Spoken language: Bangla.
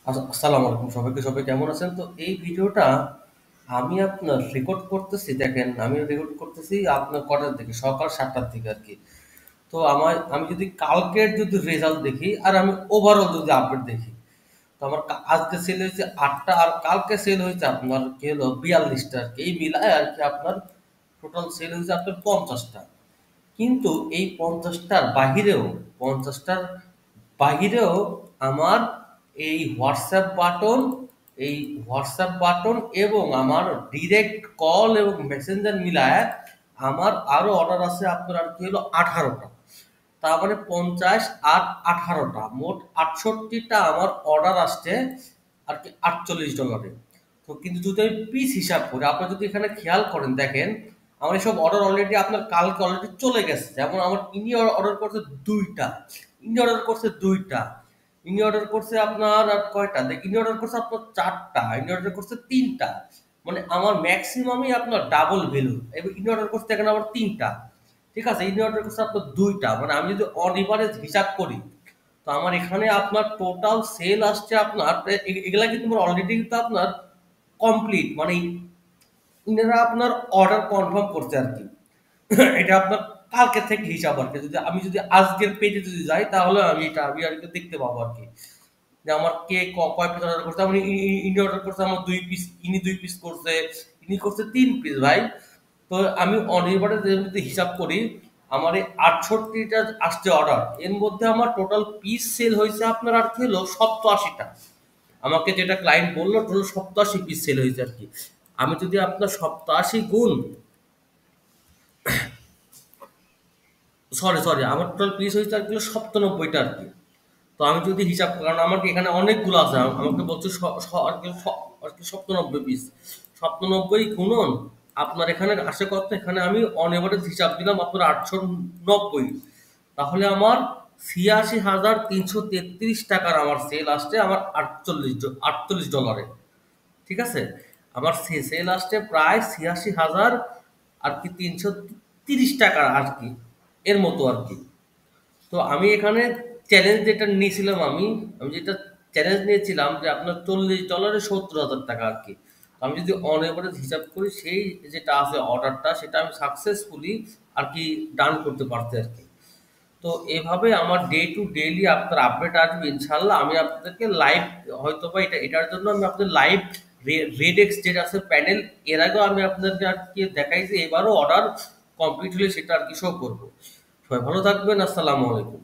আসসালামু আলাইকুম সবাইকে। সবাই কেমন আছেন? তো এই ভিডিওটা আমি আপনার রেকর্ড করতেছি। দেখেন, আমি রেকর্ড করতেছি আপনার কটার দিকে, সকাল 7টার দিকে আর কি। তো আমি যদি কালকের যদি রেজাল্ট দেখি আর আমি ওভারঅল যদি আপডেট দেখি, তো আমার আজকে সেল হয়েছে 8টা আর কালকে সেল হয়েছে আপনার কি হলো 42টা আর কি। এই মিলায় আর কি আপনার টোটাল সেল হয়েছে আপনার 50টা। কিন্তু এই 50টার বাহিরেও আমার এই হোয়াটসঅ্যাপ বাটন এবং আমার ডিরেক্ট কল এবং মেসেঞ্জার মিলায় আমার আরো অর্ডার আছে আপনার আর কি হলো 18টা। তার মানে 50 আর 18টা মোট 68টা আমার অর্ডার আসছে আর কি $48। তো কিন্তু যদি আমি পিস হিসাব করি, আপনারা যদি এখানে খেয়াল করেন দেখেন, আমার এসব অর্ডার অলরেডি আপনার কালকে অলরেডি চলে গেছে। যেমন আমার ইনি অর্ডার করছে দুইটা, ইনি অর্ডার করছে দুইটা, ইনি অর্ডার করছে আপনার আর কয়টা দেখ, ইনি অর্ডার করছে আপনার 4টা, ইনি অর্ডার করছে 3টা। মানে আমার ম্যাক্সিমামই আপনার ডাবল ভ্যালু। এবং ইনি অর্ডার করছে এখানে আবার 3টা। ঠিক আছে, ইনি অর্ডার করছে আপনার দুইটা। মানে আমি যদি অন এভারেজ হিসাব করি, তো আমার এখানে আপনার টোটাল সেল আসছে আপনার এগুলা কিন্তু অলরেডি কিন্তু আপনার কমপ্লিট। মানে ইনারা আপনার অর্ডার কনফার্ম করছে আর কি। এটা আপনার কালকে থেকে হিসাব আর কি। যদি আজকের পেজে যদি যাই, তাহলে আমি আর কি দেখতে পাবো আর কি যে আমার কে কয় পিস অর্ডার করছে। আমার ইনি অর্ডার করছে আমার 2 পিস, ইনি 2 পিস করছে, ইনি করছে 3 পিস ভাই। তো আমি অনির্বাণে যদি হিসাব করি, আমার এই 68টা আসছে অর্ডার, এর মধ্যে আমার টোটাল পিস সেল হয়েছে আপনার আর কি হলো 87টা। আমাকে যেটা ক্লায়েন্ট বললো টোটাল 87 পিস সেল হয়েছে আর কি। আমি যদি আপনার 87 গুণ, সরি আমার টোটাল পিস হয়েছে আর কি 97টা আর কি। তো আমি যদি হিসাব, কারণ আমার কি এখানে অনেকগুলো আছে, আমাকে বলছে আর কি 97 পিস। 97 গুণন আপনার এখানে আসে কত, এখানে আমি অন এভারেজ হিসাব দিলাম আপনার 890। তাহলে আমার 86,333 টাকার আমার সেল আসছে আমার $48। ঠিক আছে, আমার সেল আসছে প্রায় 86,000 আর কি 330 টাকার আর কি, এর মতো আর কি। তো আমি এখানে চ্যালেঞ্জ যেটা নিয়েছিলাম, আমি যেটা চ্যালেঞ্জ নিয়েছিলাম যে আপনার $40 70,000 আর কি। তো আমি যদি অন এভারেজ হিসাব করি, সেই যেটা আছে অর্ডারটা, সেটা আমি সাকসেসফুলি আর কি ডান করতে পারছি আর কি। তো এভাবে আমার ডে টু ডেইলি আপনার আপডেট আসবে ইনশাল্লাহ। আমি আপনাদেরকে লাইভ, হয়তো বা এটার জন্য আমি আপনাদের লাইভ রেড এক্স যেটা আছে প্যানেল, এর আগেও আমি আপনাদেরকে আর কি দেখাইছি। এবারও অর্ডার কমপ্লিট হলে সেটা আর কি শো করবো। সবাই ভালো থাকবেন। আসসালামু আলাইকুম।